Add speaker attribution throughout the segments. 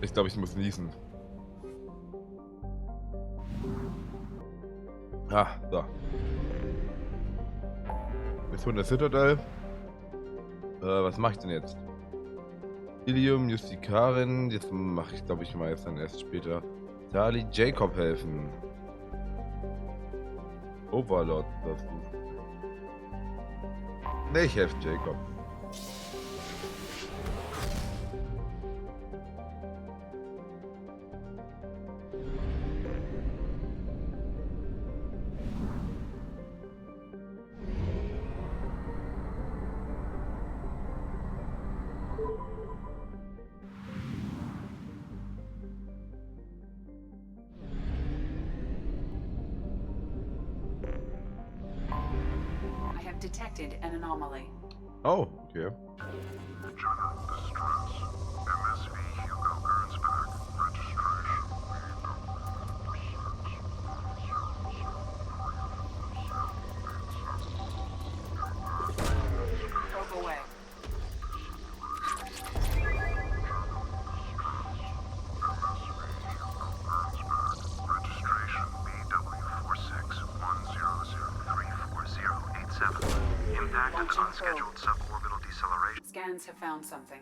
Speaker 1: Ich glaube, ich muss niesen. Ah, so. Jetzt von der Citadel. Was mache ich denn jetzt? Ilium, Justikarin. Jetzt mache ich, glaube ich, mal jetzt dann erst später. Charlie Jacob helfen. Overlord. Ne, ich helfe Jacob.
Speaker 2: Detected an anomaly.
Speaker 1: Oh, okay.
Speaker 2: Probe away.
Speaker 3: Unscheduled suborbital deceleration.
Speaker 2: Scans have found something.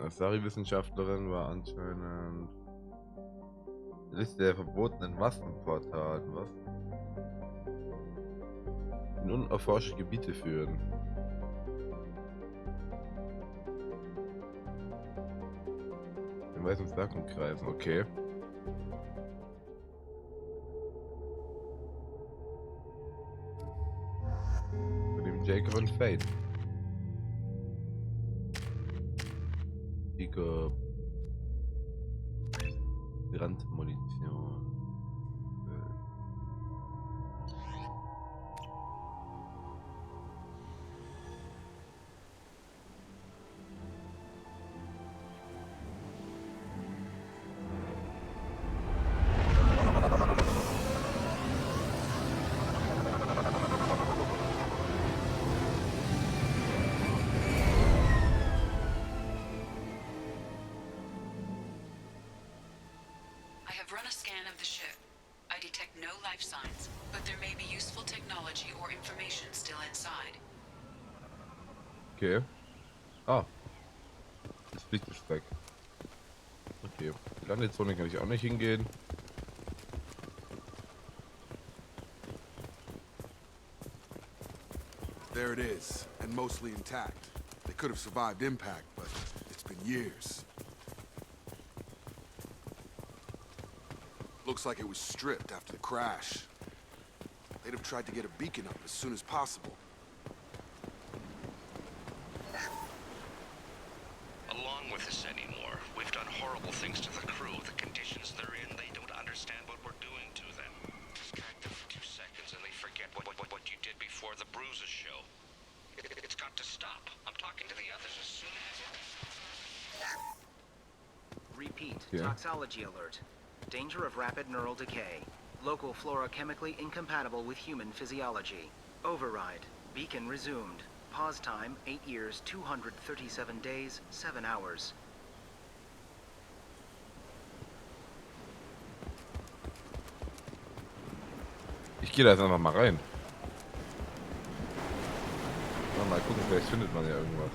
Speaker 1: Asari-Wissenschaftlerin war anscheinend Liste der verbotenen Massenportalen, was? In unerforschte Gebiete führen. In weißen Sachen kreisen, okay. Jacob und Fate. Jacob. Brandmunition.
Speaker 2: Run a scan of the ship. I detect no life signs, but there may be useful technology or information still inside.
Speaker 1: Okay. Ah. Das Licht ist weg. Okay. Die Landezone kann ich auch nicht hingehen.
Speaker 4: There it is, and mostly intact. They could have survived impact, but it's been years. Looks like it was stripped after the crash. They'd have tried to get a beacon up as soon as possible.
Speaker 5: Along with this anymore. We've done horrible things to the crew. The conditions they're in, they don't understand what we're doing to them. Distract them for 2 seconds and they forget what you did before the bruises show. It's got to stop. I'm talking to the others as soon as...
Speaker 6: Repeat.
Speaker 1: Yeah.
Speaker 6: Toxology alert. Danger of rapid neural decay. Local flora chemically incompatible with human physiology. Override. Beacon resumed. Pause time 8 years, 237 days, 7 hours.
Speaker 1: Ich gehe da jetzt einfach mal rein. Mal gucken, vielleicht findet man ja irgendwas.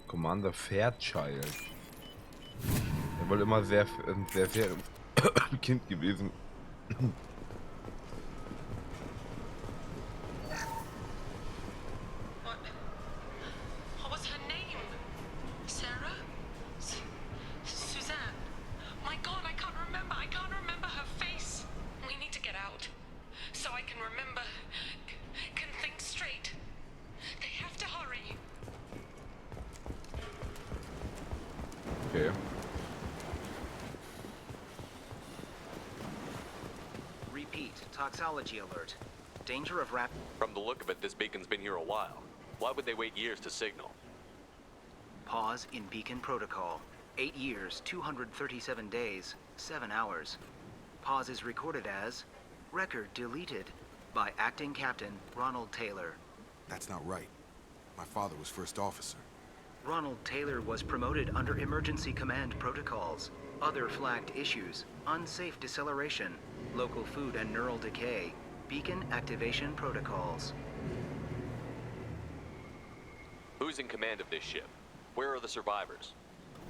Speaker 1: Commander Fairchild. Er wohl immer sehr fair Kind gewesen.
Speaker 7: What was her name? Sarah? Suzanne?
Speaker 1: Okay.
Speaker 6: Repeat, toxology alert. Danger of rapid...
Speaker 7: From the look of it, this beacon's been here a while. Why would they wait years to signal?
Speaker 6: Pause in beacon protocol. 8 years, 237 days, 7 hours. Pause is recorded as record deleted by acting captain Ronald Taylor.
Speaker 4: That's not right. My father was first officer.
Speaker 6: Ronald Taylor was promoted under emergency command protocols. Other flagged issues: unsafe deceleration, local food and neural decay, beacon activation protocols.
Speaker 7: Who's in command of this ship? Where are the survivors?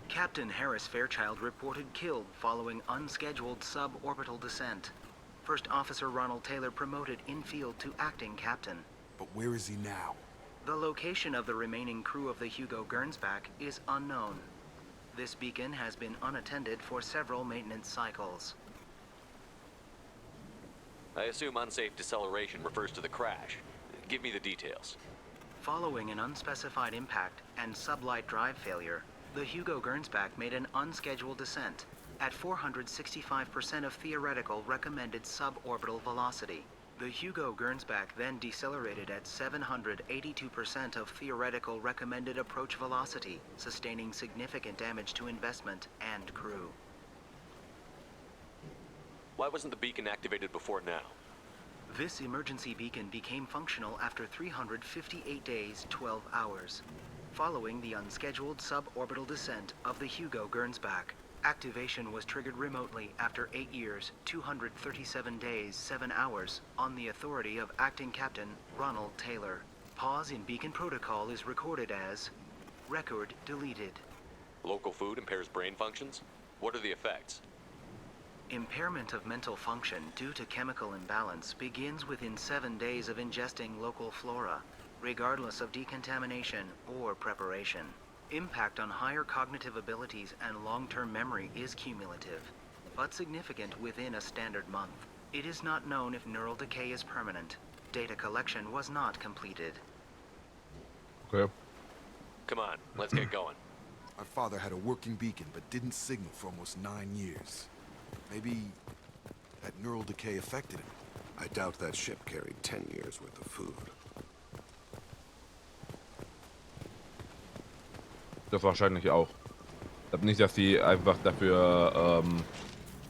Speaker 6: Captain Harris Fairchild reported killed following unscheduled suborbital descent. First Officer Ronald Taylor promoted in-field to acting captain.
Speaker 4: But where is he now?
Speaker 6: The location of the remaining crew of the Hugo Gernsback is unknown. This beacon has been unattended for several maintenance cycles.
Speaker 7: I assume unsafe deceleration refers to the crash. Give me the details.
Speaker 6: Following an unspecified impact and sublight drive failure, the Hugo Gernsback made an unscheduled descent at 465% of theoretical recommended suborbital velocity. The Hugo Gernsback then decelerated at 782% of theoretical recommended approach velocity, sustaining significant damage to investment and crew.
Speaker 7: Why wasn't the beacon activated before now?
Speaker 6: This emergency beacon became functional after 358 days, 12 hours. Following the unscheduled suborbital descent of the Hugo Gernsback, activation was triggered remotely after 8 years, 237 days, 7 hours, on the authority of Acting Captain Ronald Taylor. Pause in beacon protocol is recorded as record deleted.
Speaker 7: Local food impairs brain functions? What are the effects?
Speaker 6: Impairment of mental function due to chemical imbalance begins within 7 days of ingesting local flora, regardless of decontamination or preparation. Impact on higher cognitive abilities and long-term memory is cumulative, but significant within a standard month. It is not known if neural decay is permanent. Data collection was not completed.
Speaker 1: Okay.
Speaker 7: Come on, let's get going.
Speaker 4: My father had a working beacon but didn't signal for almost 9 years. Maybe that neural decay affected him.
Speaker 8: I doubt that ship carried 10 years worth of food.
Speaker 1: Das wahrscheinlich auch. Ich glaube nicht, dass sie einfach dafür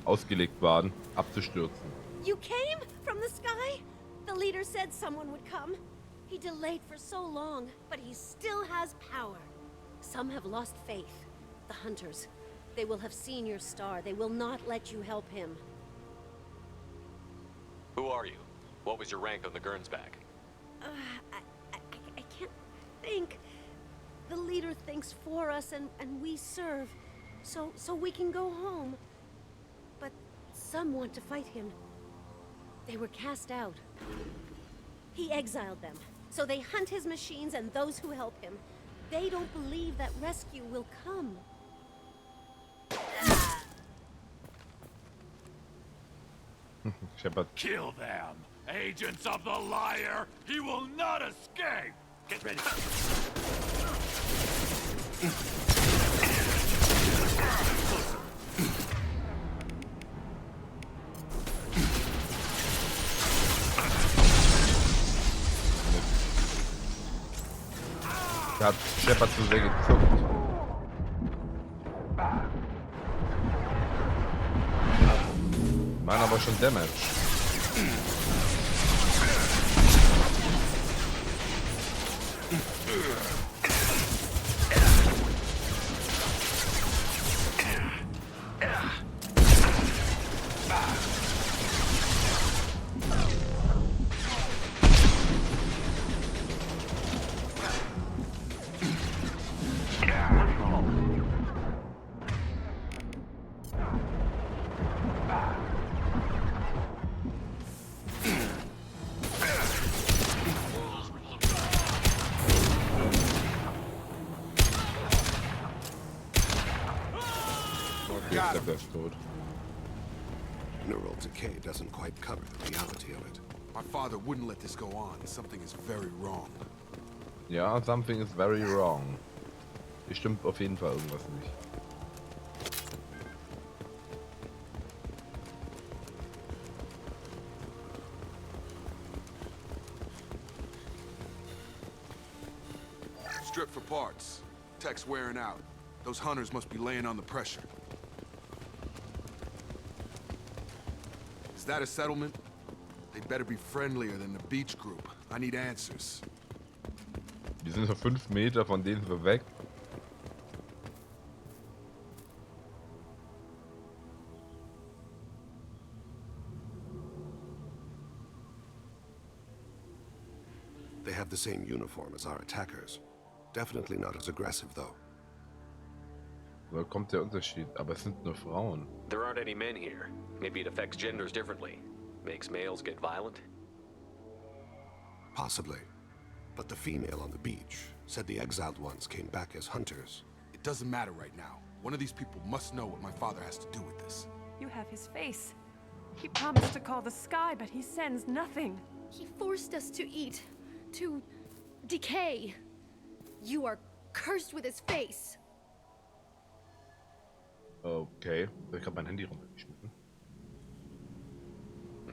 Speaker 1: ausgelegt waren, abzustürzen.
Speaker 9: You came from the sky? The leader said someone would come. He delayed for so long, but he still has power. Some have lost faith. The hunters. They will have seen your star. They will not let you help him.
Speaker 7: Who are you? What was your rank on the Gernsback?
Speaker 9: I can't think. The leader thinks for us and we serve. So we can go home. But some want to fight him. They were cast out. He exiled them. So they hunt his machines and those who help him. They don't believe that rescue will come.
Speaker 1: Shepard.
Speaker 10: Kill them! Agents of the liar! He will not escape! Get ready.
Speaker 1: Da hat Shepard zu sehr gezuckt. Machen aber schon Damage.
Speaker 8: Neural decay doesn't quite cover the reality of it.
Speaker 4: My father wouldn't let this go on. Something is very wrong.
Speaker 1: Ja, something is very wrong. Hier stimmt auf jeden Fall irgendwas nicht.
Speaker 4: parts. Tech's wearing out. Those hunters must be laying on the pressure. Is that a settlement? They'd better be friendlier than the beach group. I need answers.
Speaker 1: Die sind so 5 Meter von denen so weg.
Speaker 8: They have the same uniform as our attackers. Definitely not as aggressive, though.
Speaker 1: Da kommt der Unterschied, aber es sind nur Frauen.
Speaker 7: There aren't any men here. Maybe it affects genders differently. Makes males get violent?
Speaker 8: Possibly. But the female on the beach said the exiled ones came back as hunters.
Speaker 4: It doesn't matter right now. One of these people must know what my father has to do with this.
Speaker 11: You have his face. He promised to call the sky, but he sends nothing.
Speaker 9: He forced us to eat, to decay. You are cursed with his face.
Speaker 1: Okay, ich habe mein Handy runtergeschmissen.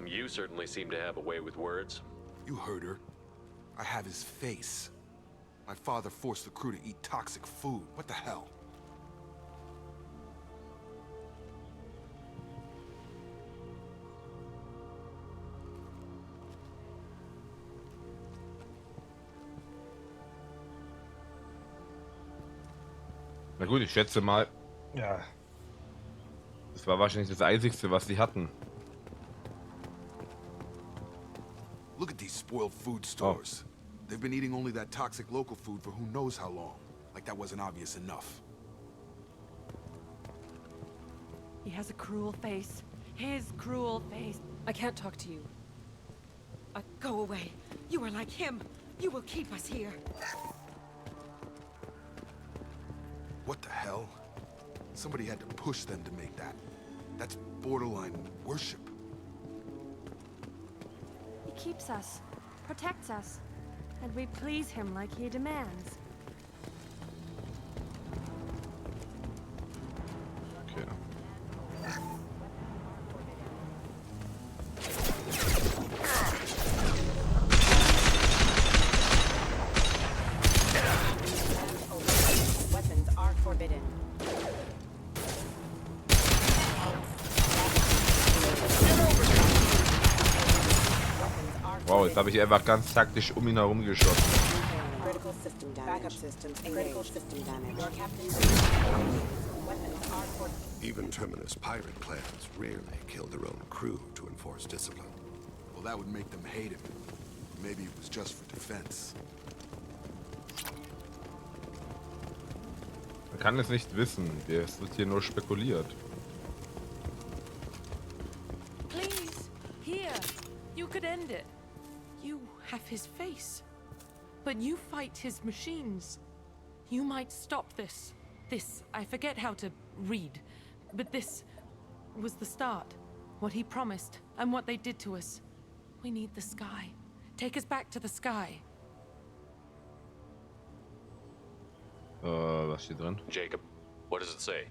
Speaker 7: You certainly seem to have a way with words.
Speaker 4: You heard her. I have his face. My father forced the crew to eat toxic food. What the hell?
Speaker 1: Na gut, ich schätze mal, ja, das war wahrscheinlich das Einzigste, was sie hatten.
Speaker 4: Look at these spoiled food stores. They've been eating only that toxic local food for who knows how long. Like that wasn't obvious enough.
Speaker 11: He has a cruel face. His cruel face.
Speaker 12: I can't talk to you. Go away. You are like him. You will keep us here.
Speaker 4: What the hell? Somebody had to push them to make that. That's borderline worship.
Speaker 11: He keeps us, protects us, and we please him like he demands.
Speaker 1: Okay.
Speaker 12: Weapons are forbidden.
Speaker 1: Wow, jetzt habe ich einfach ganz taktisch um ihn herum geschossen.
Speaker 12: Critical system damage. Backup systems critical system damage.
Speaker 8: Even Terminus pirate clans rarely kill their own crew to enforce discipline.
Speaker 4: Well, that would make them hate him. Maybe it was just for defense.
Speaker 1: Man kann es nicht wissen, es wird hier nur spekuliert.
Speaker 11: Please, here. You could end it. You have his face. But you fight his machines. You might stop this. This, I forget how to read. But this was the start. What he promised, and what they did to us. We need the sky. Take us back to the sky.
Speaker 1: Was steht drin?
Speaker 7: Jacob, what does it say?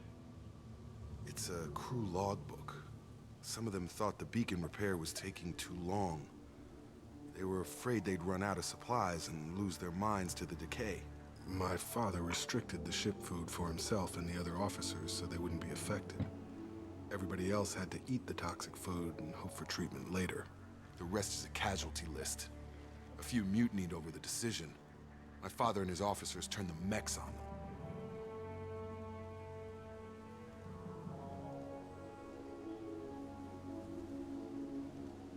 Speaker 4: It's a crew logbook. Some of them thought the beacon repair was taking too long. They were afraid they'd run out of supplies and lose their minds to the decay. My father restricted the ship food for himself and the other officers so they wouldn't be affected. Everybody else had to eat the toxic food and hope for treatment later. The rest is a casualty list. A few mutinied over the decision. My father and his officers turned the mechs on them.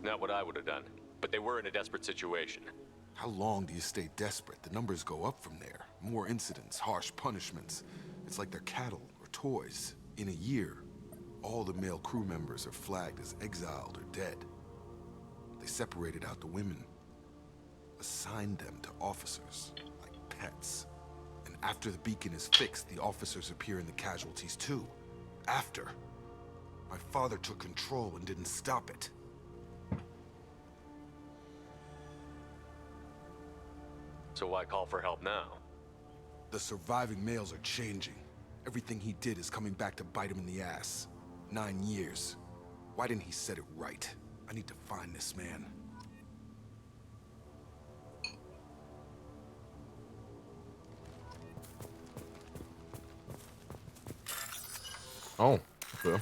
Speaker 7: Not what I would have done, but they were in a desperate situation.
Speaker 4: How long do you stay desperate? The numbers go up from there. More incidents, harsh punishments. It's like they're cattle or toys. In a year, all the male crew members are flagged as exiled or dead. They separated out the women, assigned them to officers, like pets. And after the beacon is fixed, the officers appear in the casualties too. After. My father took control and didn't stop it.
Speaker 7: So why call for help now?
Speaker 4: The surviving males are changing. Everything he did is coming back to bite him in the ass. 9 years. Why didn't he set it right? I need to find this man.
Speaker 1: Oh, okay.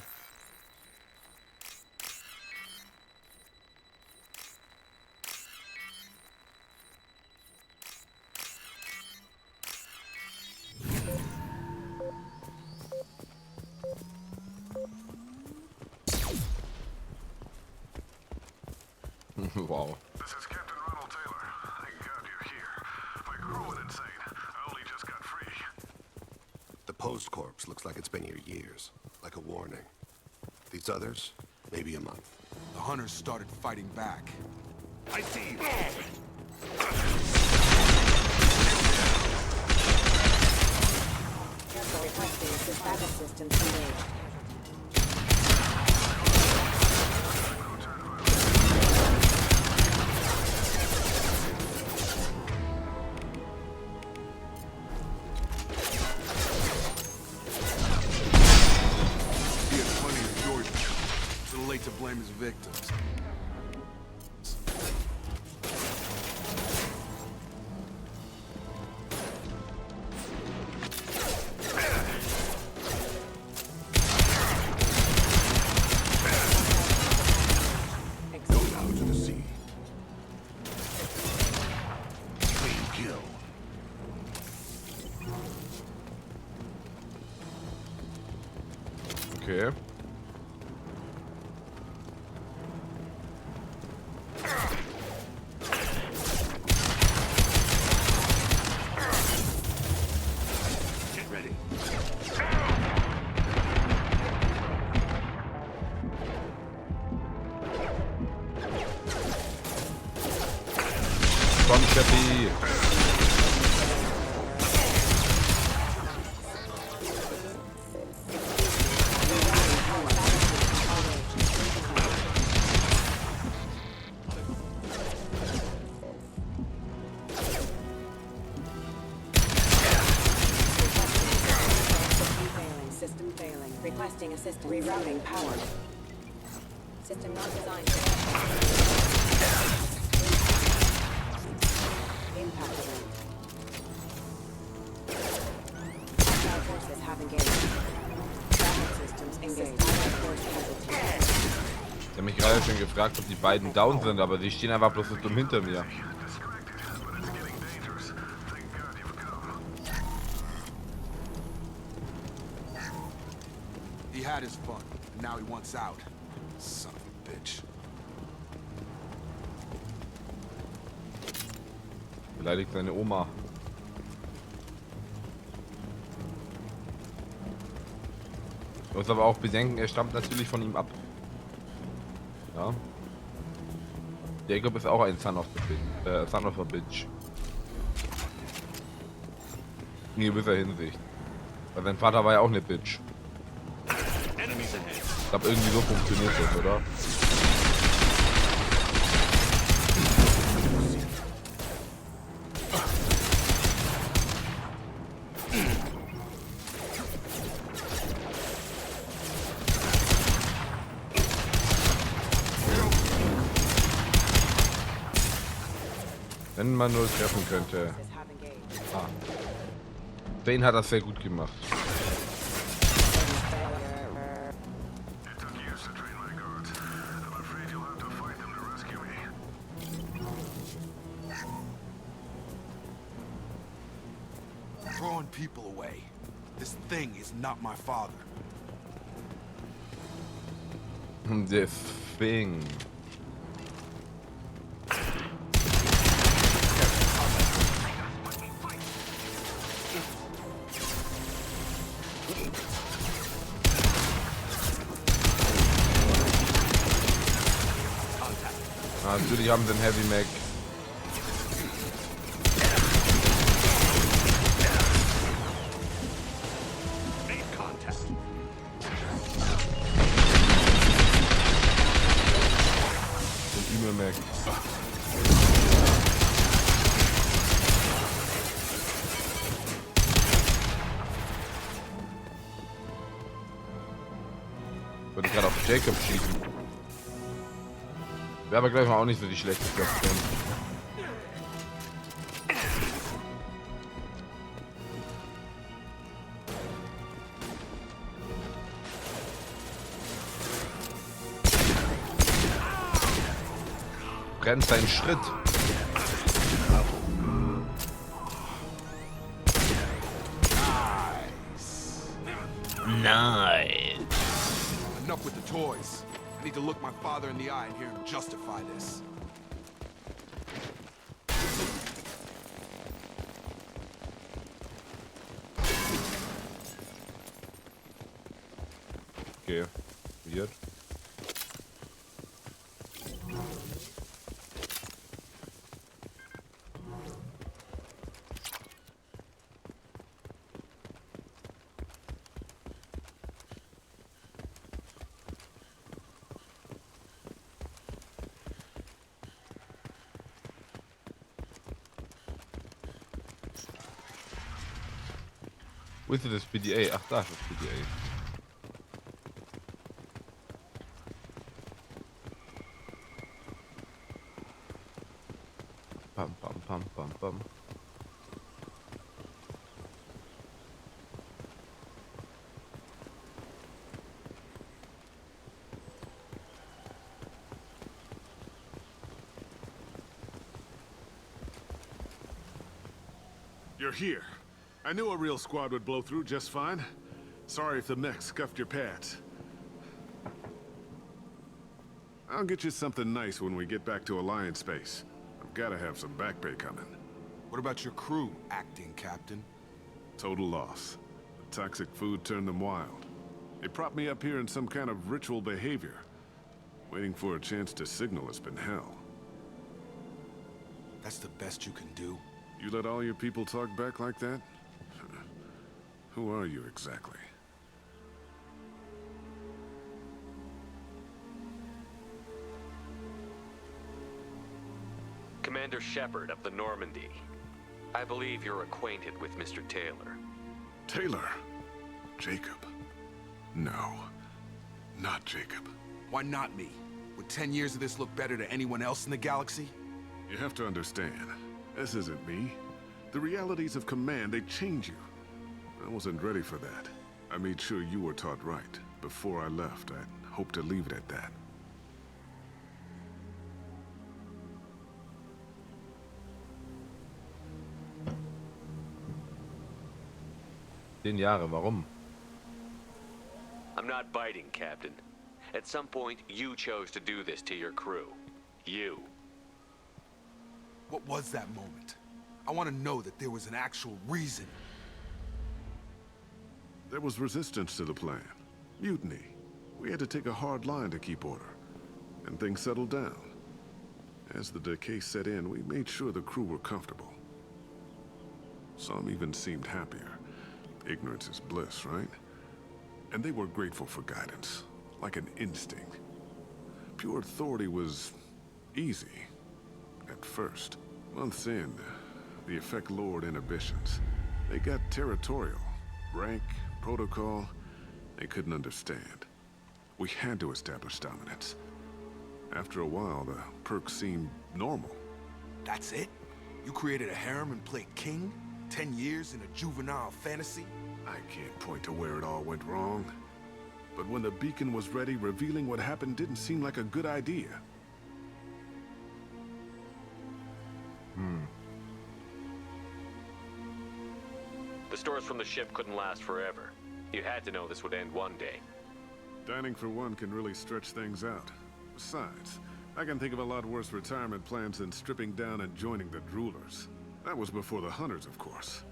Speaker 1: Wow.
Speaker 3: This is Captain Ronald Taylor. Thank God you're here. My crew went insane. I only just got free.
Speaker 8: The post corpse looks like it's been here years, like a warning. These others, maybe a month.
Speaker 4: The hunters started fighting back.
Speaker 10: I see.
Speaker 13: Careful requesting assist battle systems engaged.
Speaker 4: He had plenty of Jordan. Too late to blame his victims.
Speaker 8: Go down to the sea. Clean kill.
Speaker 1: Okay.
Speaker 10: Get ready.
Speaker 1: Komm, Steffi.
Speaker 13: System failing. Requesting assistance. Rerouting power. System not designed for impact event. Hostile forces have engaged. Traffic systems engaged. Hostile force hesitant.
Speaker 1: Ich habe mich gerade schon gefragt, ob die beiden down sind, aber die stehen einfach bloß so dumm hinter mir.
Speaker 4: He had his fun, and now he wants out. Son of a bitch.
Speaker 1: Beleidigt seine Oma. Ich muss aber auch bedenken, er stammt natürlich von ihm ab. Ja. Jacob ist auch ein Son of a Bitch. In gewisser Hinsicht. Weil sein Vater war ja auch eine Bitch. Ich glaube, irgendwie so funktioniert das, oder? Wenn man nur treffen könnte. Ah. Bane hat das sehr gut gemacht.
Speaker 4: Throwing people away. This thing is not my father.
Speaker 1: Das Thing. Natürlich haben sie einen Heavy Mac. Den Über-Mac. Wollte ich gerade auf Jacob schießen. Wäre aber gleich mal auch nicht so die schlechteste Option. Brennt sein Schritt.
Speaker 7: Nice.
Speaker 4: Enough with the toys. I need to look my father in the eye and hear him justify this.
Speaker 1: Okay, weird. Wo ist denn das PDA? Ach, da ist das PDA. Pam, pam, pam, pam, pam.
Speaker 3: You're here. I knew a real squad would blow through just fine. Sorry if the mech scuffed your pads. I'll get you something nice when we get back to Alliance space. I've gotta have some back pay coming.
Speaker 4: What about your crew, acting captain?
Speaker 3: Total loss. The toxic food turned them wild. They propped me up here in some kind of ritual behavior. Waiting for a chance to signal has been hell.
Speaker 4: That's the best you can do?
Speaker 3: You let all your people talk back like that? Who are you exactly?
Speaker 7: Commander Shepard of the Normandy. I believe you're acquainted with Mr. Taylor.
Speaker 3: Taylor? Jacob? No. Not Jacob.
Speaker 4: Why not me? Would 10 years of this look better to anyone else in the galaxy?
Speaker 3: You have to understand, this isn't me. The realities of command, they change you. I wasn't ready for that. I made sure you were taught right. Before I left, I'd hoped to leave it at that.
Speaker 1: 10 Jahre, warum?
Speaker 7: I'm not biting, Captain. At some point, you chose to do this to your crew. You.
Speaker 4: What was that moment? I want to know that there was an actual reason.
Speaker 3: There was resistance to the plan. Mutiny. We had to take a hard line to keep order. And things settled down. As the decay set in, we made sure the crew were comfortable. Some even seemed happier. Ignorance is bliss, right? And they were grateful for guidance, like an instinct. Pure authority was easy, at first. Months in, the effect lowered inhibitions. They got territorial. Rank, protocol, they couldn't understand. We had to establish dominance. After a while, the perks seemed normal.
Speaker 4: That's it? You created a harem and played king? 10 years in a juvenile fantasy?
Speaker 3: I can't point to where it all went wrong. But when the beacon was ready, revealing what happened didn't seem like a good idea.
Speaker 7: The stores from the ship couldn't last forever. You had to know this would end one day.
Speaker 3: Dining for one can really stretch things out. Besides, I can think of a lot worse retirement plans than stripping down and joining the droolers. That was before the hunters, of course.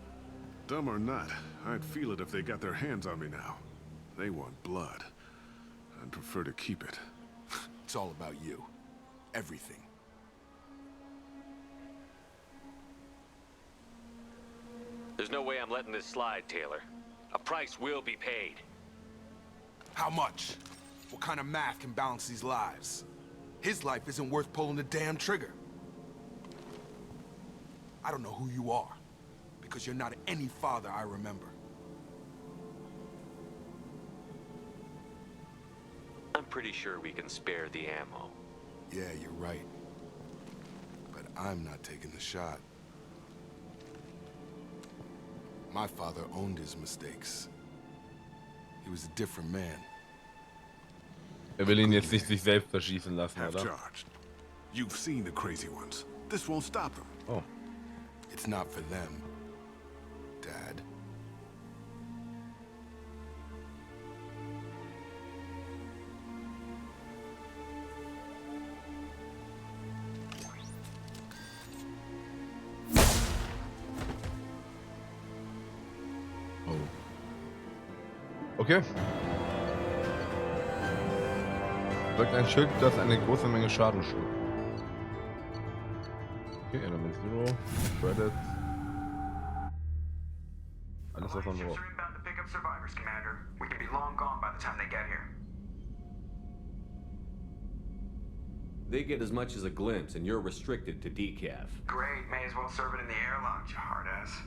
Speaker 3: Dumb or not, I'd feel it if they got their hands on me now. They want blood. I'd prefer to keep it.
Speaker 4: It's all about you. Everything.
Speaker 7: There's no way I'm letting this slide, Taylor. A price will be paid.
Speaker 4: How much? What kind of math can balance these lives? His life isn't worth pulling the damn trigger. I don't know who you are, because you're not any father I remember.
Speaker 7: I'm pretty sure we can spare the ammo.
Speaker 4: Yeah, you're right. But I'm not taking the shot. My father owned his mistakes. He was a different man.
Speaker 1: Will ihn jetzt nicht sich selbst verschießen lassen,
Speaker 3: Half
Speaker 1: oder?
Speaker 3: charged. You've seen the crazy ones. This won't stop them.
Speaker 1: Oh.
Speaker 4: It's not for them, Dad.
Speaker 1: Okay. Sagt ein Schild, das eine große Menge Schaden schlägt. Okay, Element Zero, Credits. Alles was man braucht.
Speaker 7: They get as much as a glimpse, and you're restricted to decaf.
Speaker 14: Great, may as well serve it in the airlock, you hard ass.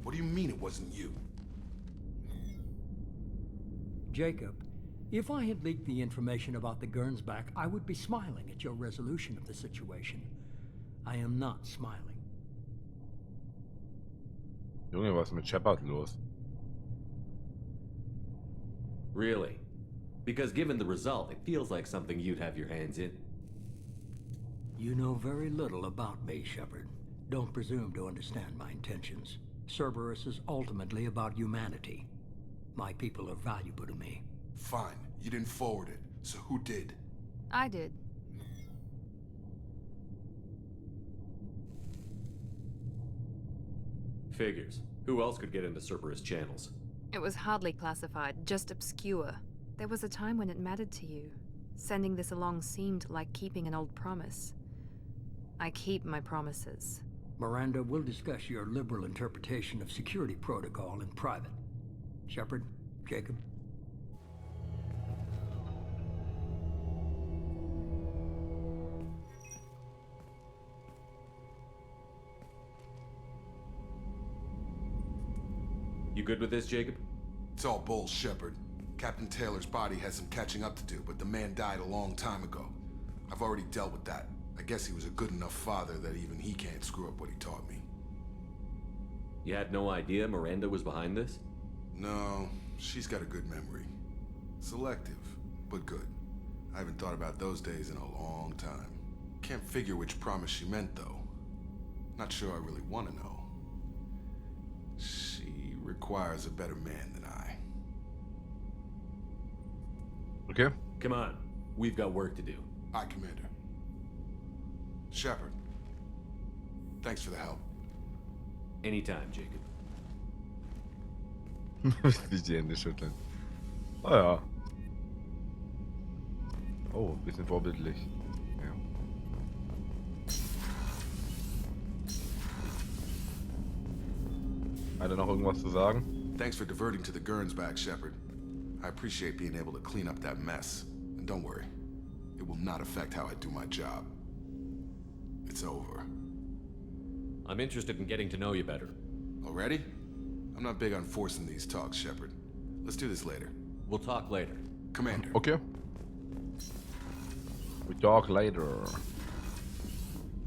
Speaker 4: What do you mean it wasn't you?
Speaker 15: Jacob, if I had leaked the information about the Gernsback, I would be smiling at your resolution of the situation. I am not smiling.
Speaker 1: Junge, was ist mit Shepard los?
Speaker 7: Really? Because given the result, it feels like something you'd have your hands in.
Speaker 15: You know very little about me, Shepard. Don't presume to understand my intentions. Cerberus is ultimately about humanity. My people are valuable to me.
Speaker 4: Fine. You didn't forward it. So who did?
Speaker 16: I did.
Speaker 7: Figures. Who else could get into Cerberus channels?
Speaker 16: It was hardly classified, just obscure. There was a time when it mattered to you. Sending this along seemed like keeping an old promise. I keep my promises.
Speaker 15: Miranda, we'll discuss your liberal interpretation of security protocol in private. Shepard, Jacob.
Speaker 7: You good with this, Jacob?
Speaker 4: It's all bull, Shepard. Captain Taylor's body has some catching up to do, but the man died a long time ago. I've already dealt with that. I guess he was a good enough father that even he can't screw up what he taught me.
Speaker 7: You had no idea Miranda was behind this?
Speaker 4: No, she's got a good memory. Selective, but good. I haven't thought about those days in a long time. Can't figure which promise she meant, though. Not sure I really want to know. She requires a better man than I.
Speaker 1: Okay.
Speaker 7: Come on. We've got work to do.
Speaker 4: Aye, Commander. Shepard. Thanks for the help.
Speaker 7: Anytime, Jacob.
Speaker 1: Wie die Hände schütteln. Oh ja. Oh, ein bisschen vorbildlich. Ja. Hat er noch irgendwas zu sagen?
Speaker 4: Thanks for diverting to the Gernsback, Shepard. I appreciate being able to clean up that mess. And don't worry, it will not affect how I do my job. It's over.
Speaker 7: I'm interested in getting to know you better.
Speaker 4: Already? I'm not big on forcing these talks, Shepard. Let's do this later.
Speaker 7: We'll talk later.
Speaker 4: Commander.
Speaker 1: Okay. We talk later.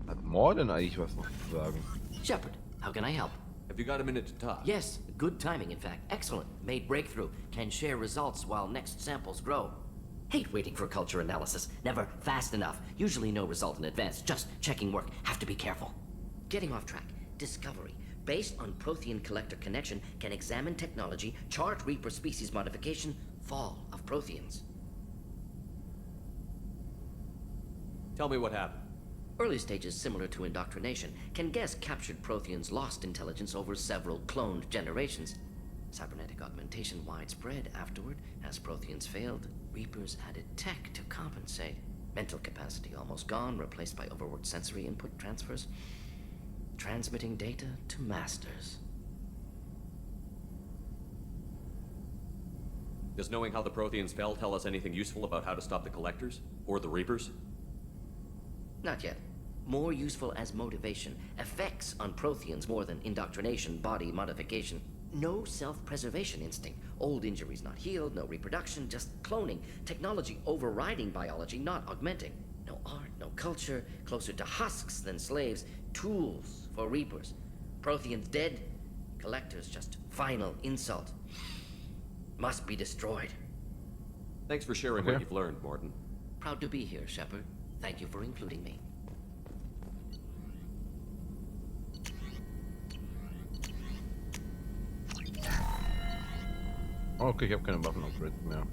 Speaker 1: Hat Morden eigentlich was noch zu sagen?
Speaker 17: Shepard, how can I help?
Speaker 7: Have you got a minute to talk?
Speaker 17: Yes, good timing, in fact. Excellent. Made breakthrough. Can share results while next samples grow. Hate waiting for culture analysis. Never fast enough. Usually no result in advance. Just checking work. Have to be careful. Getting off track. Discovery. Based on Prothean collector connection, can examine technology, chart Reaper species modification, fall of Protheans.
Speaker 7: Tell me what happened.
Speaker 17: Early stages similar to indoctrination. Can guess captured Protheans lost intelligence over several cloned generations. Cybernetic augmentation widespread afterward. As Protheans failed, Reapers added tech to compensate. Mental capacity almost gone, replaced by overworked sensory input transfers. Transmitting data to masters.
Speaker 7: Does knowing how the Protheans fell tell us anything useful about how to stop the Collectors? Or the Reapers?
Speaker 17: Not yet. More useful as motivation. Effects on Protheans more than indoctrination, body modification. No self-preservation instinct. Old injuries not healed, no reproduction, just cloning. Technology overriding biology, not augmenting. No art, no culture, closer to husks than slaves. Tools for Reapers. Protheans dead, Collectors just final insult. Must be destroyed.
Speaker 7: Thanks for sharing what you've learned, Morton.
Speaker 17: Proud to be here, Shepard. Thank you for including me.
Speaker 1: Okay, ich habe keine Waffen-Upgrades mehr.